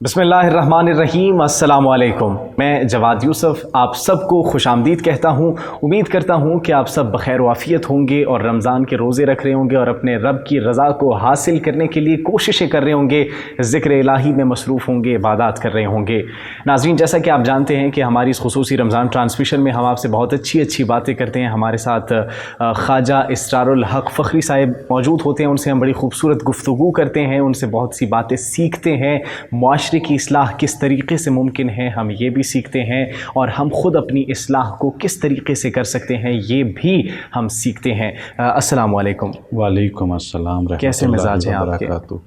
بسم اللہ الرحمن الرحیم، السلام علیکم۔ میں جواد یوسف آپ سب کو خوش آمدید کہتا ہوں۔ امید کرتا ہوں کہ آپ سب بخیر و عافیت ہوں گے اور رمضان کے روزے رکھ رہے ہوں گے اور اپنے رب کی رضا کو حاصل کرنے کے لیے کوششیں کر رہے ہوں گے، ذکر الہی میں مصروف ہوں گے، عبادات کر رہے ہوں گے۔ ناظرین، جیسا کہ آپ جانتے ہیں کہ ہماری اس خصوصی رمضان ٹرانسمیشن میں ہم آپ سے بہت اچھی باتیں کرتے ہیں۔ ہمارے ساتھ خواجہ اسرار الحق فخری صاحب موجود ہوتے ہیں، ان سے ہم بڑی خوبصورت گفتگو کرتے ہیں، ان سے بہت سی باتیں سیکھتے ہیں۔ معاشرے کی اصلاح کس طریقے سے ممکن ہے ہم یہ بھی سیکھتے ہیں، اور ہم خود اپنی اصلاح کو کس طریقے سے کر سکتے ہیں یہ بھی ہم سیکھتے ہیں۔ السلام علیکم۔ وعلیکم السلام رحمۃ اللہ وبرکاتہ۔ کیسے مزاج ہیں آپ کے؟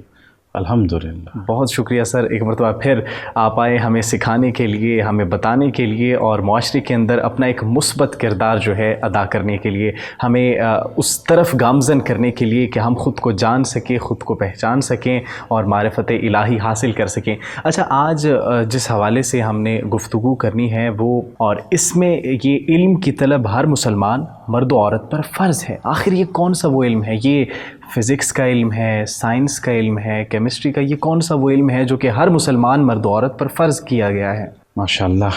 الحمدللہ، بہت شکریہ سر، ایک مرتبہ پھر آپ آئے ہمیں سکھانے کے لیے، ہمیں بتانے کے لیے، اور معاشرے کے اندر اپنا ایک مثبت کردار جو ہے ادا کرنے کے لیے، ہمیں اس طرف گامزن کرنے کے لیے کہ ہم خود کو جان سکیں، خود کو پہچان سکیں اور معرفت الہی حاصل کر سکیں۔ اچھا، آج جس حوالے سے ہم نے گفتگو کرنی ہے وہ، اور اس میں یہ علم کی طلب ہر مسلمان مرد و عورت پر فرض ہے۔ آخر یہ کون سا وہ علم ہے؟ یہ فزکس کا علم ہے، سائنس کا علم ہے، کیمسٹری کا؟ یہ کون سا وہ علم ہے جو کہ ہر مسلمان مرد و عورت پر فرض کیا گیا ہے؟ ماشاءاللہ،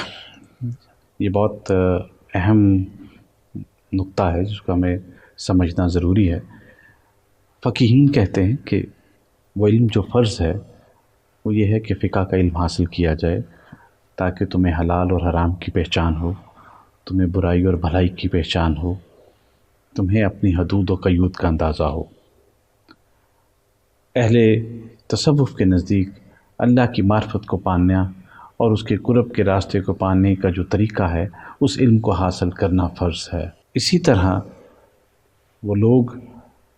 یہ بہت اہم نقطہ ہے جس کو ہمیں سمجھنا ضروری ہے۔ فقیہین کہتے ہیں کہ وہ علم جو فرض ہے وہ یہ ہے کہ فقہ کا علم حاصل کیا جائے تاکہ تمہیں حلال اور حرام کی پہچان ہو، تمہیں برائی اور بھلائی کی پہچان ہو، تمہیں اپنی حدود و قیود کا اندازہ ہو۔ اہل تصوف کے نزدیک اللہ کی معرفت کو پانا اور اس کے قرب کے راستے کو پانے کا جو طریقہ ہے اس علم کو حاصل کرنا فرض ہے۔ اسی طرح وہ لوگ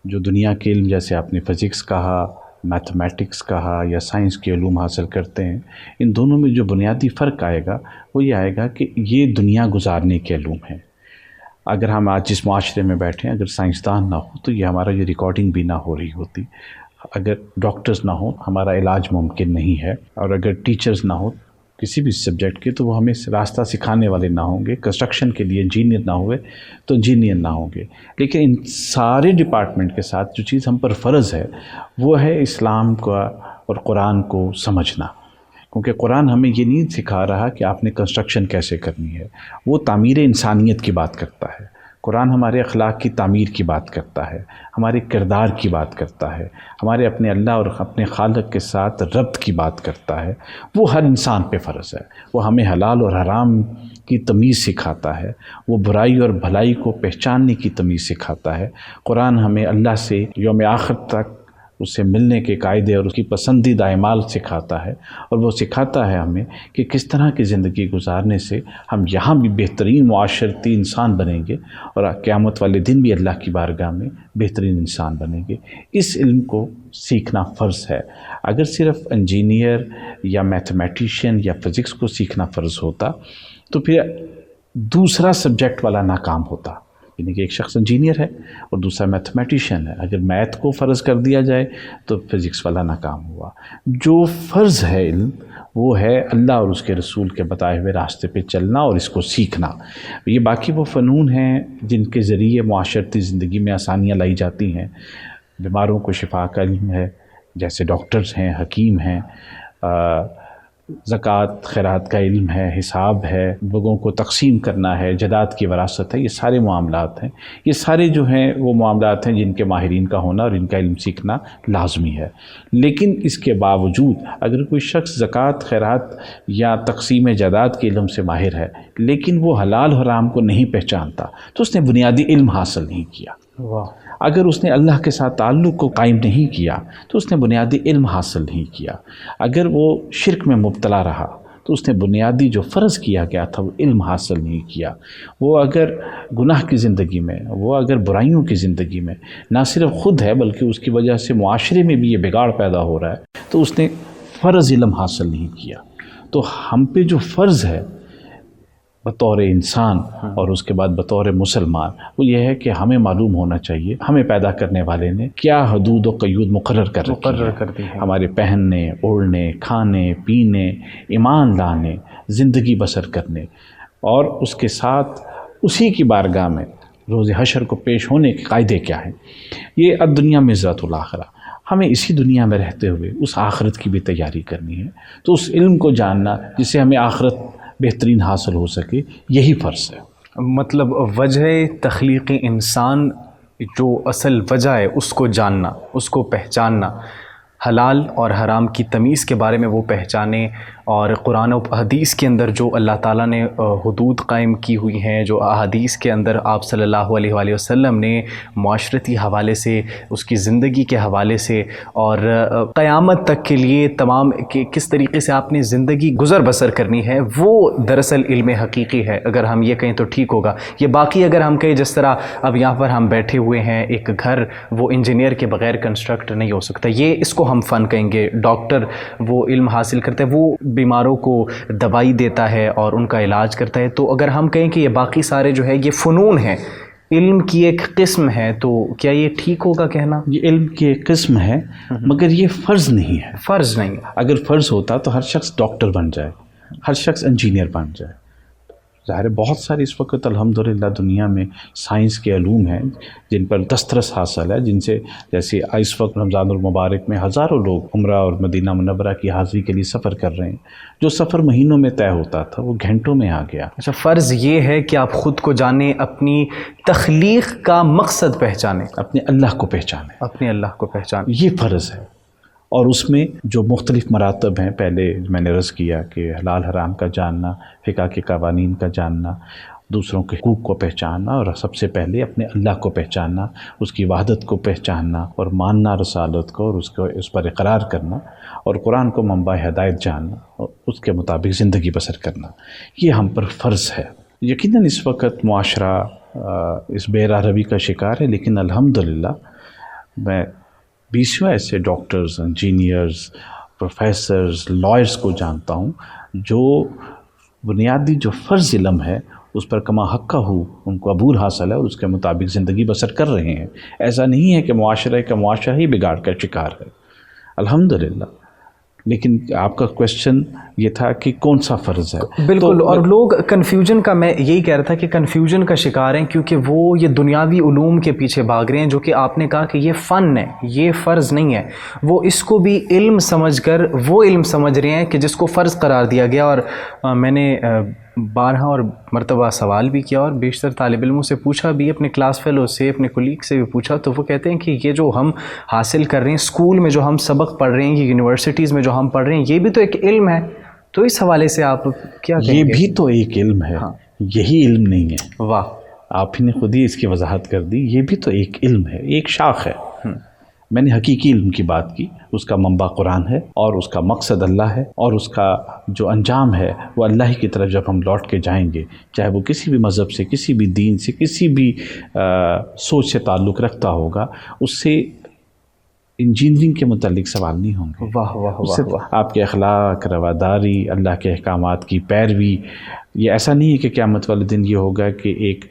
جو دنیا کے علم، جیسے آپ نے فزکس کہا، میتھمیٹکس کہا، یا سائنس کے علوم حاصل کرتے ہیں، ان دونوں میں جو بنیادی فرق آئے گا وہ یہ آئے گا کہ یہ دنیا گزارنے کے علوم ہیں۔ اگر ہم آج جس معاشرے میں بیٹھے ہیں، اگر سائنسدان نہ ہو تو یہ ہمارا یہ ریکارڈنگ بھی نہ ہو رہی ہوتی، اگر ڈاکٹرز نہ ہوں ہمارا علاج ممکن نہیں ہے، اور اگر ٹیچرز نہ ہوں کسی بھی سبجیکٹ کے تو وہ ہمیں راستہ سکھانے والے نہ ہوں گے، کنسٹرکشن کے لیے انجینئر نہ ہوئے تو انجینئر نہ ہوں گے۔ لیکن ان سارے ڈپارٹمنٹ کے ساتھ جو چیز ہم پر فرض ہے وہ ہے اسلام کا اور قرآن کو سمجھنا، کیونکہ قرآن ہمیں یہ نہیں سکھا رہا کہ آپ نے کنسٹرکشن کیسے کرنی ہے، وہ تعمیر انسانیت کی بات کرتا ہے۔ قرآن ہمارے اخلاق کی تعمیر کی بات کرتا ہے، ہمارے کردار کی بات کرتا ہے، ہمارے اپنے اللہ اور اپنے خالق کے ساتھ ربط کی بات کرتا ہے۔ وہ ہر انسان پہ فرض ہے، وہ ہمیں حلال اور حرام کی تمیز سکھاتا ہے، وہ برائی اور بھلائی کو پہچاننے کی تمیز سکھاتا ہے۔ قرآن ہمیں اللہ سے یوم آخر تک اس سے ملنے کے قاعدے اور اس کی پسندیدہ اعمال سکھاتا ہے، اور وہ سکھاتا ہے ہمیں کہ کس طرح کی زندگی گزارنے سے ہم یہاں بھی بہترین معاشرتی انسان بنیں گے اور قیامت والے دن بھی اللہ کی بارگاہ میں بہترین انسان بنیں گے۔ اس علم کو سیکھنا فرض ہے۔ اگر صرف انجینئر یا میتھمیٹیشین یا فزکس کو سیکھنا فرض ہوتا تو پھر دوسرا سبجیکٹ والا ناکام ہوتا، یعنی کہ ایک شخص انجینئر ہے اور دوسرا میتھمیٹیشین ہے، اگر میتھ کو فرض کر دیا جائے تو فزکس والا ناکام ہوا۔ جو فرض ہے علم وہ ہے اللہ اور اس کے رسول کے بتائے ہوئے راستے پہ چلنا اور اس کو سیکھنا۔ یہ باقی وہ فنون ہیں جن کے ذریعے معاشرتی زندگی میں آسانیاں لائی جاتی ہیں، بیماروں کو شفا کا علم ہے، جیسے ڈاکٹرز ہیں، حکیم ہیں، زکوٰۃ خیرات کا علم ہے، حساب ہے، لوگوں کو تقسیم کرنا ہے، جائیداد کی وراثت ہے، یہ سارے معاملات ہیں۔ یہ سارے جو ہیں وہ معاملات ہیں جن کے ماہرین کا ہونا اور ان کا علم سیکھنا لازمی ہے۔ لیکن اس کے باوجود اگر کوئی شخص زکوٰۃ خیرات یا تقسیم جائیداد کے علم سے ماہر ہے لیکن وہ حلال حرام کو نہیں پہچانتا تو اس نے بنیادی علم حاصل نہیں کیا۔ اگر اس نے اللہ کے ساتھ تعلق کو قائم نہیں کیا تو اس نے بنیادی علم حاصل نہیں کیا۔ اگر وہ شرک میں مبتلا رہا تو اس نے بنیادی جو فرض کیا گیا تھا وہ علم حاصل نہیں کیا۔ وہ اگر گناہ کی زندگی میں، وہ اگر برائیوں کی زندگی میں نہ صرف خود ہے بلکہ اس کی وجہ سے معاشرے میں بھی یہ بگاڑ پیدا ہو رہا ہے تو اس نے فرض علم حاصل نہیں کیا۔ تو ہم پہ جو فرض ہے بطور انسان اور اس کے بعد بطور مسلمان وہ یہ ہے کہ ہمیں معلوم ہونا چاہیے ہمیں پیدا کرنے والے نے کیا حدود و قیود مقرر کر دی ہیں ہمارے پہننے، اوڑھنے، کھانے، پینے، ایمان لانے، زندگی بسر کرنے، اور اس کے ساتھ اسی کی بارگاہ میں روز حشر کو پیش ہونے کے قاعدے کیا ہیں۔ یہ الدنیا مزرۃ الآخرہ، ہمیں اسی دنیا میں رہتے ہوئے اس آخرت کی بھی تیاری کرنی ہے. تو اس علم کو جاننا جس سے ہمیں آخرت بہترین حاصل ہو سکے، یہی فرض ہے. مطلب وجہ تخلیق انسان، جو اصل وجہ ہے اس کو جاننا، اس کو پہچاننا، حلال اور حرام کی تمیز کے بارے میں وہ پہچانے، اور قرآن و حدیث کے اندر جو اللہ تعالیٰ نے حدود قائم کی ہوئی ہیں، جو احادیث کے اندر آپ صلی اللہ علیہ وآلہ وسلم نے معاشرتی حوالے سے، اس کی زندگی کے حوالے سے اور قیامت تک کے لیے تمام کہ کس طریقے سے آپ نے زندگی گزر بسر کرنی ہے، وہ دراصل علم حقیقی ہے. اگر ہم یہ کہیں تو ٹھیک ہوگا. یہ باقی اگر ہم کہیں جس طرح اب یہاں پر ہم بیٹھے ہوئے ہیں، ایک گھر وہ انجینئر کے بغیر کنسٹرکٹ نہیں ہو سکتا، یہ اس کو ہم فن کہیں گے. ڈاکٹر وہ علم حاصل کرتا ہے، وہ بیماروں کو دوائی دیتا ہے اور ان کا علاج کرتا ہے. تو اگر ہم کہیں کہ یہ باقی سارے جو ہے یہ فنون ہیں، علم کی ایک قسم ہے، تو کیا یہ ٹھیک ہوگا کہنا؟ یہ علم کی ایک قسم ہے مگر یہ فرض نہیں ہے. فرض نہیں. اگر فرض ہوتا تو ہر شخص ڈاکٹر بن جائے، ہر شخص انجینئر بن جائے. ظاہر ہے بہت ساری اس وقت الحمدللہ دنیا میں سائنس کے علوم ہیں جن پر دسترس حاصل ہے، جن سے جیسے اس وقت رمضان المبارک میں ہزاروں لوگ عمرہ اور مدینہ منورہ کی حاضری کے لیے سفر کر رہے ہیں. جو سفر مہینوں میں طے ہوتا تھا وہ گھنٹوں میں آ گیا. اچھا، فرض یہ ہے کہ آپ خود کو جانیں، اپنی تخلیق کا مقصد پہچانیں، اپنے اللہ کو پہچانیں، اپنے اللہ کو پہچانیں. یہ فرض ہے. اور اس میں جو مختلف مراتب ہیں، پہلے میں نے عرض کیا کہ حلال حرام کا جاننا، فقہ کے قوانین کا جاننا، دوسروں کے حقوق کو پہچاننا، اور سب سے پہلے اپنے اللہ کو پہچاننا، اس کی وحدت کو پہچاننا اور ماننا رسالت کو، اور اس پر اقرار کرنا، اور قرآن کو منبع ہدایت جاننا اور اس کے مطابق زندگی بسر کرنا، یہ ہم پر فرض ہے. یقیناً اس وقت معاشرہ اس بے راہ روی کا شکار ہے، لیکن الحمدللہ میں 20 ایسے ڈاکٹرز، انجینئرز، پروفیسرز، لائرز کو جانتا ہوں جو بنیادی جو فرض علم ہے اس پر کما حقہ ہو ان کو عبور حاصل ہے اور اس کے مطابق زندگی بسر کر رہے ہیں. ایسا نہیں ہے کہ معاشرہ ہی بگاڑ کا شکار ہے، الحمدللہ. لیکن آپ کا کویشچن یہ تھا کہ کون سا فرض ہے. بالکل. اور لوگ کنفیوژن کا، میں یہی کہہ رہا تھا کہ کنفیوژن کا شکار ہیں، کیونکہ وہ یہ دنیاوی علوم کے پیچھے بھاگ رہے ہیں، جو کہ آپ نے کہا کہ یہ فن ہے، یہ فرض نہیں ہے. وہ اس کو بھی علم سمجھ کر وہ علم سمجھ رہے ہیں کہ جس کو فرض قرار دیا گیا. اور میں نے بارہا اور مرتبہ سوال بھی کیا اور بیشتر طالب علموں سے پوچھا بھی، اپنے کلاس فیلو سے، اپنے کولیگ سے بھی پوچھا، تو وہ کہتے ہیں کہ یہ جو ہم حاصل کر رہے ہیں، اسکول میں جو ہم سبق پڑھ رہے ہیں، یہ یونیورسٹیز میں جو ہم پڑھ رہے ہیں، یہ بھی تو ایک علم ہے. تو اس حوالے سے آپ کیا کہیں گے؟ یہ بھی تو ایک علم ہے. ہاں. یہی علم نہیں ہے. واہ، آپ ہی نے خود ہی اس کی وضاحت کر دی. یہ بھی تو ایک علم ہے، ایک شاخ ہے. میں نے حقیقی علم کی بات کی، اس کا منبع قرآن ہے اور اس کا مقصد اللہ ہے، اور اس کا جو انجام ہے وہ اللہ کی طرف جب ہم لوٹ کے جائیں گے، چاہے وہ کسی بھی مذہب سے، کسی بھی دین سے، کسی بھی سوچ سے تعلق رکھتا ہوگا، اس سے انجینئرنگ کے متعلق سوال نہیں ہوں گے. واہ واہ اس سے واہ واہ. آپ کے اخلاق، رواداری، اللہ کے احکامات کی پیروی. یہ ایسا نہیں ہے کہ قیامت والے دن یہ ہوگا کہ ایک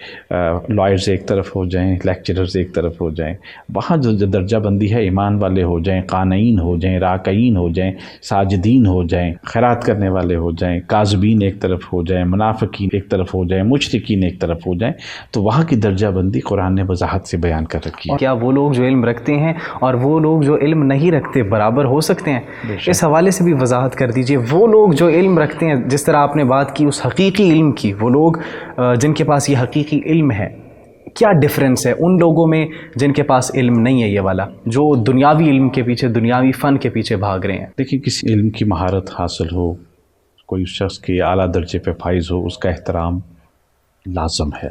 لائرز ایک طرف ہو جائیں، لیکچررز ایک طرف ہو جائیں. وہاں جو درجہ بندی ہے، ایمان والے ہو جائیں، قانعین ہو جائیں، راکعین ہو جائیں، ساجدین ہو جائیں، خیرات کرنے والے ہو جائیں، کاذبین ایک طرف ہو جائیں، منافقین ایک طرف ہو جائیں، مشرکین ایک طرف ہو جائیں. تو وہاں کی درجہ بندی قرآن نے وضاحت سے بیان کر رکھی ہے. کیا وہ لوگ جو علم رکھتے ہیں اور وہ لوگ جو علم نہیں رکھتے برابر ہو سکتے ہیں؟ اس حوالے سے بھی وضاحت کر دیجئے. وہ لوگ جو علم رکھتے ہیں، جس طرح آپ نے بات کی اس حقیقی علم کی، وہ لوگ جن کے پاس یہ حقیقی علم ہے، کیا ڈفرینس ہے ان لوگوں میں جن کے پاس علم نہیں ہے، یہ والا جو دنیاوی علم کے پیچھے، دنیاوی فن کے پیچھے بھاگ رہے ہیں؟ دیکھیں، کسی علم کی مہارت حاصل ہو، کوئی شخص کے اعلیٰ درجے پہ فائز ہو، اس کا احترام لازم ہے.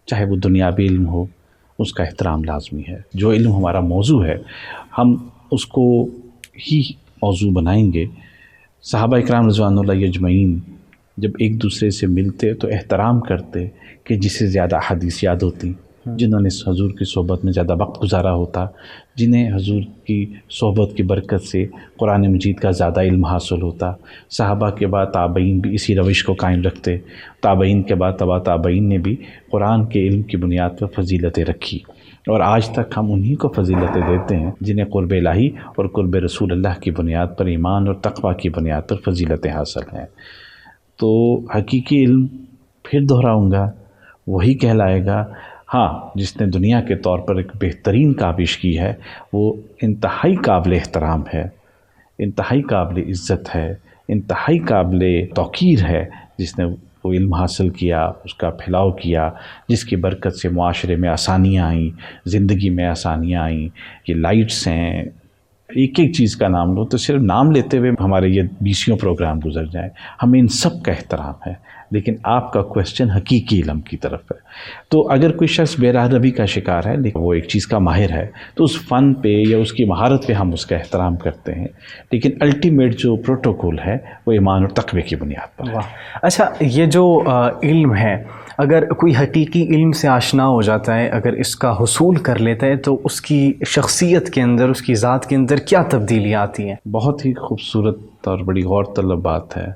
چاہے وہ دنیاوی علم ہو، اس کا احترام لازمی ہے. جو علم ہمارا موضوع ہے، ہم اس کو ہی موضوع بنائیں گے. صحابہ اکرام رضوان اللہ اجمعین جب ایک دوسرے سے ملتے تو احترام کرتے کہ جسے زیادہ حدیث یاد ہوتی، جنہوں نے حضور کی صحبت میں زیادہ وقت گزارا ہوتا، جنہیں حضور کی صحبت کی برکت سے قرآن مجید کا زیادہ علم حاصل ہوتا. صحابہ کے بعد تابعین بھی اسی روش کو قائم رکھتے. تابعین کے بعد تبع تابعین نے بھی قرآن کے علم کی بنیاد پر فضیلتیں رکھی، اور آج تک ہم انہی کو فضیلتیں دیتے ہیں جنہیں قرب الہی اور قرب رسول اللہ کی بنیاد پر، ایمان اور تقوی کی بنیاد پر فضیلتیں حاصل ہیں. تو حقیقی علم، پھر دہراؤں گا، وہی کہلائے گا ہاں جس نے دنیا کے طور پر ایک بہترین کاوش کی ہے وہ انتہائی قابل احترام ہے، انتہائی قابل عزت ہے، انتہائی قابل توقیر ہے، جس نے وہ علم حاصل کیا، اس کا پھیلاؤ کیا، جس کی برکت سے معاشرے میں آسانیاں آئیں، زندگی میں آسانیاں آئیں۔ یہ لائٹس ہیں، ایک ایک چیز کا نام لو تو صرف نام لیتے ہوئے ہمارے یہ 20 پروگرام گزر جائیں۔ ہمیں ان سب کا احترام ہے، لیکن آپ کا کویسچن حقیقی علم کی طرف ہے۔ تو اگر کوئی شخص بے راہ روی کا شکار ہے لیکن وہ ایک چیز کا ماہر ہے تو اس فن پہ یا اس کی مہارت پہ ہم اس کا احترام کرتے ہیں، لیکن الٹیمیٹ جو پروٹوکول ہے وہ ایمان اور تقوی کی بنیاد پر ہے۔ اچھا، یہ جو علم ہے، اگر کوئی حقیقی علم سے آشنا ہو جاتا ہے، اگر اس کا حصول کر لیتا ہے تو اس کی شخصیت کے اندر، اس کی ذات کے اندر کیا تبدیلیاں آتی ہیں؟ بہت ہی خوبصورت اور بڑی غور طلب بات ہے۔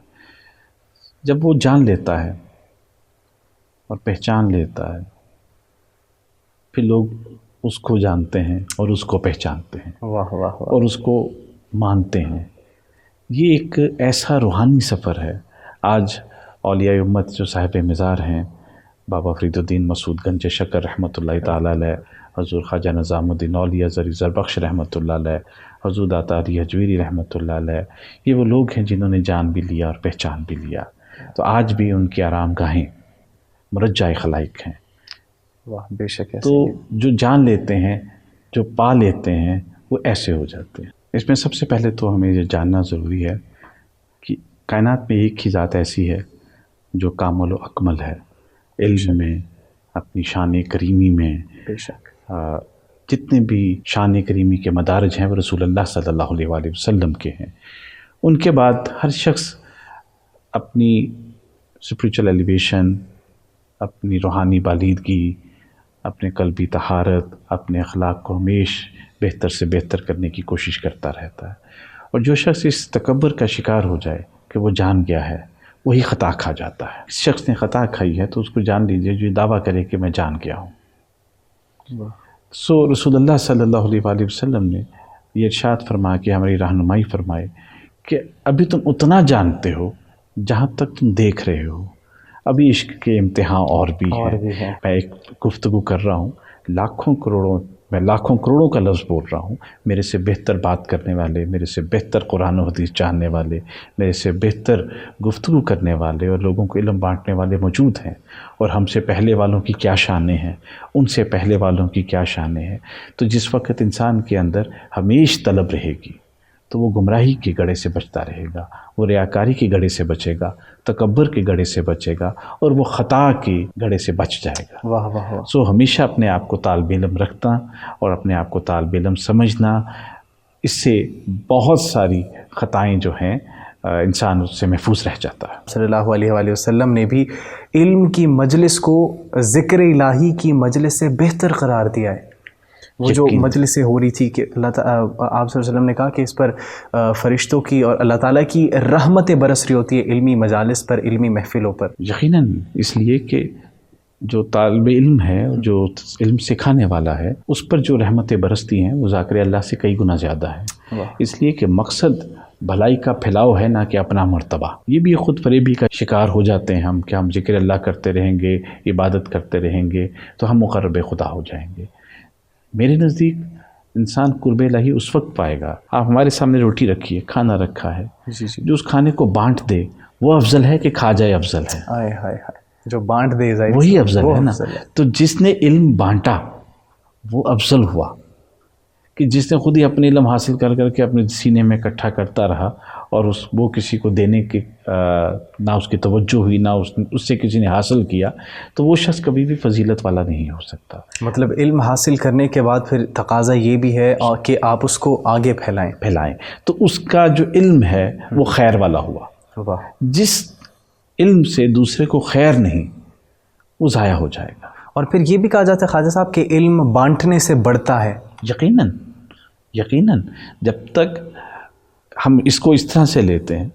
جب وہ جان لیتا ہے اور پہچان لیتا ہے، پھر لوگ اس کو جانتے ہیں اور اس کو پہچانتے ہیں، واہ واہ واہ۔ اور اس کو مانتے ہیں۔ یہ ایک ایسا روحانی سفر ہے۔ آج اولیاء امت جو صاحب مزار ہیں، بابا فرید الدین مسعود گنج شکر رحمۃ اللہ تعالیٰ علیہ، حضور خواجہ نظام الدین اولیاء زری زربخش رحمۃ اللہ علیہ، حضور داتا علی حجویری رحمۃ اللہ علیہ، یہ وہ لوگ ہیں جنہوں نے جان بھی لیا اور پہچان بھی لیا۔ تو آج بھی ان کی آرام گاہیں مرجع خلائق ہیں۔ واہ، بے شک ایسے تو ہی۔ جو جان لیتے ہیں، جو پا لیتے ہیں، وہ ایسے ہو جاتے ہیں۔ اس میں سب سے پہلے تو ہمیں یہ جاننا ضروری ہے کہ کائنات میں ایک ہی ذات ایسی ہے جو کامل و اکمل ہے، علم میں، اپنی شان کریمی میں۔ بے شک۔ جتنے بھی شان کریمی کے مدارج ہیں وہ رسول اللہ صلی اللہ علیہ وآلہ وسلم کے ہیں۔ ان کے بعد ہر شخص اپنی اسپریچول ایلیویشن، اپنی روحانی بالیدگی، اپنے قلبی طہارت، اپنے اخلاق کو ہمیشہ بہتر سے بہتر کرنے کی کوشش کرتا رہتا ہے۔ اور جو شخص اس تکبر کا شکار ہو جائے کہ وہ جان گیا ہے، وہی خطا کھا جاتا ہے۔ اس شخص نے خطا کھائی ہے تو اس کو جان لیجیے جو دعویٰ کرے کہ میں جان گیا ہوں۔ رسول اللہ صلی اللہ علیہ وآلہ وسلم نے یہ ارشاد فرمایا کہ ہماری رہنمائی فرمائے کہ ابھی تم اتنا جانتے ہو جہاں تک تم دیکھ رہے ہو، ابھی عشق کے امتحان اور بھی ہے۔ میں ایک گفتگو کر رہا ہوں، میں لاکھوں کروڑوں کا لفظ بول رہا ہوں، میرے سے بہتر بات کرنے والے، میرے سے بہتر قرآن و حدیث جاننے والے، میرے سے بہتر گفتگو کرنے والے اور لوگوں کو علم بانٹنے والے موجود ہیں، اور ہم سے پہلے والوں کی کیا شانیں ہیں، ان سے پہلے والوں کی کیا شانیں ہیں۔ تو جس وقت انسان کے اندر ہمیشہ طلب رہے گی تو وہ گمراہی کے گڑھے سے بچتا رہے گا، وہ ریاکاری کے گڑھے سے بچے گا، تکبر کے گڑھے سے بچے گا، اور وہ خطا کے گڑھے سے بچ جائے گا۔ واہ واہ واہ۔ سو ہمیشہ اپنے آپ کو طالب علم رکھنا اور اپنے آپ کو طالب علم سمجھنا، اس سے بہت ساری خطائیں جو ہیں انسان اس سے محفوظ رہ جاتا ہے۔ صلی اللہ علیہ وآلہ وسلم نے بھی علم کی مجلس کو ذکر الہی کی مجلس سے بہتر قرار دیا ہے۔ وہ جو مجلسیں ہو رہی تھی کہ اللہ تعالیٰ، آپ صلی اللہ علیہ وسلم نے کہا کہ اس پر فرشتوں کی اور اللہ تعالیٰ کی رحمتیں برس رہی ہوتی ہے علمی مجالس پر، علمی محفلوں پر۔ یقیناً اس لیے کہ جو طالب علم ہے، جو علم سکھانے والا ہے، اس پر جو رحمتیں برستی ہیں وہ ذاکر اللہ سے کئی گنا زیادہ ہے۔ اس لیے کہ مقصد بھلائی کا پھیلاؤ ہے، نہ کہ اپنا مرتبہ۔ یہ بھی خود فریبی کا شکار ہو جاتے ہیں ہم، کہ ہم ذکر اللہ کرتے رہیں گے، عبادت کرتے رہیں گے تو ہم مقرب خدا ہو جائیں گے۔ میرے نزدیک انسان قرب الہی اس وقت پائے گا، آپ ہمارے سامنے روٹی رکھی ہے، کھانا رکھا ہے، جو اس کھانے کو بانٹ دے وہ افضل ہے کہ کھا جائے افضل ہے؟ ہائے ہائے ہائے، جو بانٹ دے ظاہر وہی افضل ہے نا۔ تو جس نے علم بانٹا وہ افضل ہوا، کہ جس نے خود ہی اپنے علم حاصل کر کر کے اپنے سینے میں اکٹھا کرتا رہا اور وہ کسی کو دینے کی نہ اس کی توجہ ہوئی، نہ اس سے کسی نے حاصل کیا، تو وہ شخص کبھی بھی فضیلت والا نہیں ہو سکتا۔ مطلب علم حاصل کرنے کے بعد پھر تقاضا یہ بھی ہے کہ آپ اس کو آگے پھیلائیں، تو اس کا جو علم ہے وہ خیر والا ہوا۔ جس علم سے دوسرے کو خیر نہیں، وہ ضائع ہو جائے گا۔ اور پھر یہ بھی کہا جاتا ہے خواجہ صاحب کہ علم بانٹنے سے بڑھتا ہے۔ یقیناً جب تک ہم اس کو اس طرح سے لیتے ہیں،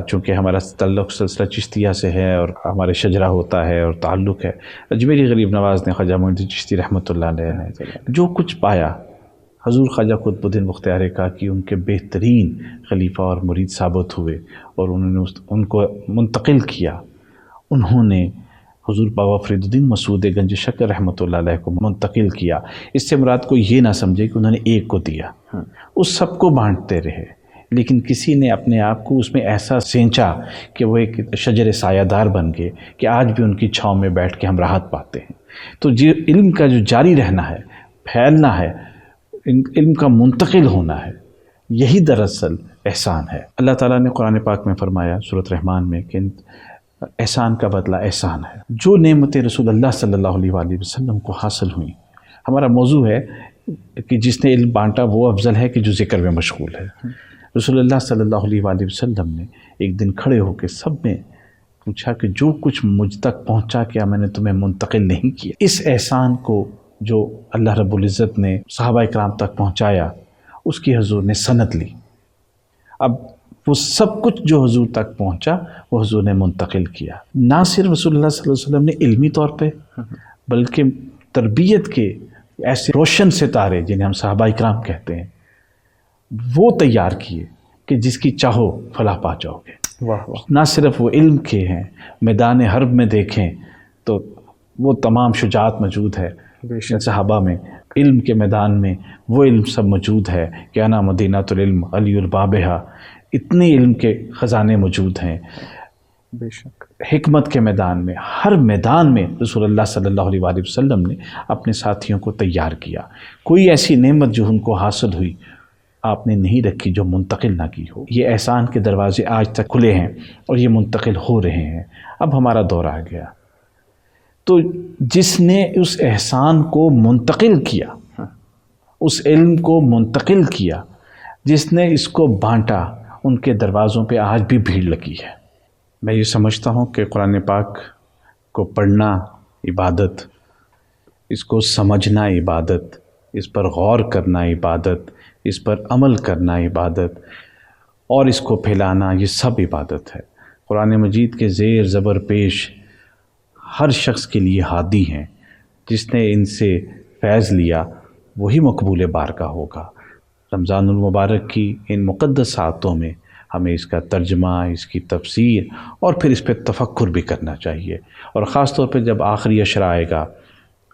چونکہ ہمارا تعلق سلسلہ چشتیہ سے ہے اور ہمارے شجرہ ہوتا ہے اور تعلق ہے، اجمیری غریب نواز نے، خواجہ معین الدین چشتی رحمۃ اللہ علیہ نے جو کچھ پایا، حضور خواجہ قطب الدین بختیار کاکی ان کے بہترین خلیفہ اور مرید ثابت ہوئے اور انہوں نے ان کو منتقل کیا۔ انہوں نے حضور بابا فرید الدین مسعود گنج شکر رحمۃ اللہ علیہ کو منتقل کیا، اس سے مراد کو یہ نہ سمجھے کہ انہوں نے ایک کو دیا، اس سب کو بانٹتے رہے، لیکن کسی نے اپنے آپ کو اس میں ایسا سینچا کہ وہ ایک شجر سایہ دار بن گئے کہ آج بھی ان کی چھاؤں میں بیٹھ کے ہم راحت پاتے ہیں۔ تو علم کا جو جاری رہنا ہے، پھیلنا ہے، علم کا منتقل ہونا ہے، یہی دراصل احسان ہے۔ اللہ تعالیٰ نے قرآن پاک میں فرمایا سورۃ رحمان میں کہ احسان کا بدلہ احسان ہے۔ جو نعمتیں رسول اللہ صلی اللہ علیہ وآلہ وسلم کو حاصل ہوئیں، ہمارا موضوع ہے کہ جس نے علم بانٹا وہ افضل ہے کہ جو ذکر میں مشغول ہے۔ رسول اللہ صلی اللہ علیہ وآلہ وسلم نے ایک دن کھڑے ہو کے سب میں پوچھا کہ جو کچھ مجھ تک پہنچا کیا میں نے تمہیں منتقل نہیں کیا؟ اس احسان کو جو اللہ رب العزت نے صحابہ کرام تک پہنچایا، اس کی حضور نے سند لی۔ اب وہ سب کچھ جو حضور تک پہنچا وہ حضور نے منتقل کیا۔ نہ صرف رسول اللہ صلی اللہ علیہ وسلم نے علمی طور پہ، بلکہ تربیت کے ایسے روشن ستارے جنہیں ہم صحابہ کرام کہتے ہیں وہ تیار کیے کہ جس کی چاہو فلاح پا جاؤ گے۔ نہ صرف وہ علم کے ہیں، میدان حرب میں دیکھیں تو وہ تمام شجاعت موجود ہے صحابہ میں، علم کے میدان میں وہ علم سب موجود ہے کہ انا مدینۃ العلم علی البابہا، اتنے علم کے خزانے موجود ہیں۔ بے شک حکمت کے میدان میں، ہر میدان میں رسول اللہ صلی اللہ علیہ وآلہ وسلم نے اپنے ساتھیوں کو تیار کیا۔ کوئی ایسی نعمت جو ان کو حاصل ہوئی آپ نے نہیں رکھی جو منتقل نہ کی ہو۔ یہ احسان کے دروازے آج تک کھلے ہیں اور یہ منتقل ہو رہے ہیں۔ اب ہمارا دور آ گیا، تو جس نے اس احسان کو منتقل کیا، اس علم کو منتقل کیا، جس نے اس کو بانٹا، ان کے دروازوں پہ آج بھی بھیڑ لگی ہے۔ میں یہ سمجھتا ہوں کہ قرآن پاک کو پڑھنا عبادت، اس کو سمجھنا عبادت، اس پر غور کرنا عبادت، اس پر عمل کرنا عبادت، اور اس کو پھیلانا، یہ سب عبادت ہے۔ قرآن مجید کے زیر زبر پیش ہر شخص کے لیے ہادی ہیں۔ جس نے ان سے فیض لیا وہی مقبول بارگاہ ہوگا۔ رمضان المبارک کی ان مقدس ساعتوں میں ہمیں اس کا ترجمہ، اس کی تفسیر اور پھر اس پہ تفکر بھی کرنا چاہیے، اور خاص طور پہ جب آخری عشرہ آئے گا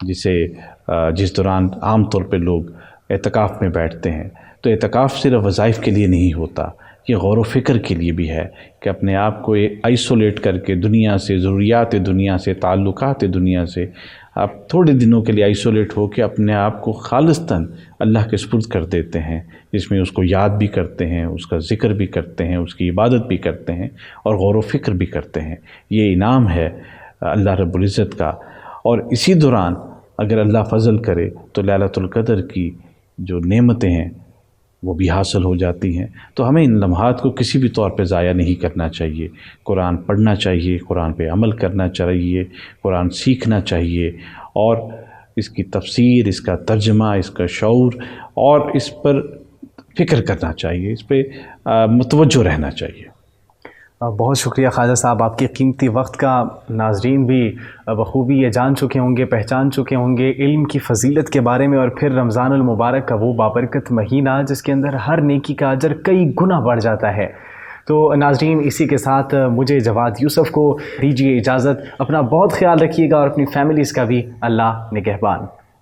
جس دوران عام طور پہ لوگ اعتکاف میں بیٹھتے ہیں، تو اعتکاف صرف وظائف کے لیے نہیں ہوتا، یہ غور و فکر کے لیے بھی ہے کہ اپنے آپ کو آئسولیٹ کر کے دنیا سے، ضروریات دنیا سے، تعلقات دنیا سے آپ تھوڑے دنوں کے لیے آئسولیٹ ہو کے اپنے آپ کو خالصتاً اللہ کے سپرد کر دیتے ہیں، جس میں اس کو یاد بھی کرتے ہیں، اس کا ذکر بھی کرتے ہیں، اس کی عبادت بھی کرتے ہیں اور غور و فکر بھی کرتے ہیں۔ یہ انعام ہے اللہ رب العزت کا۔ اور اسی دوران اگر اللہ فضل کرے تو لیلۃ القدر کی جو نعمتیں ہیں وہ بھی حاصل ہو جاتی ہیں۔ تو ہمیں ان لمحات کو کسی بھی طور پہ ضائع نہیں کرنا چاہیے۔ قرآن پڑھنا چاہیے، قرآن پہ عمل کرنا چاہیے، قرآن سیکھنا چاہیے، اور اس کی تفسیر، اس کا ترجمہ، اس کا شعور، اور اس پر فکر کرنا چاہیے، اس پہ متوجہ رہنا چاہیے۔ بہت شکریہ خواجہ صاحب، آپ کے قیمتی وقت کا۔ ناظرین بھی بخوبی یہ جان چکے ہوں گے، پہچان چکے ہوں گے علم کی فضیلت کے بارے میں، اور پھر رمضان المبارک کا وہ بابرکت مہینہ جس کے اندر ہر نیکی کا اجر کئی گنا بڑھ جاتا ہے۔ تو ناظرین، اسی کے ساتھ مجھے جواد یوسف کو دیجیے اجازت۔ اپنا بہت خیال رکھیے گا اور اپنی فیملیز کا بھی اللہ نگہبان۔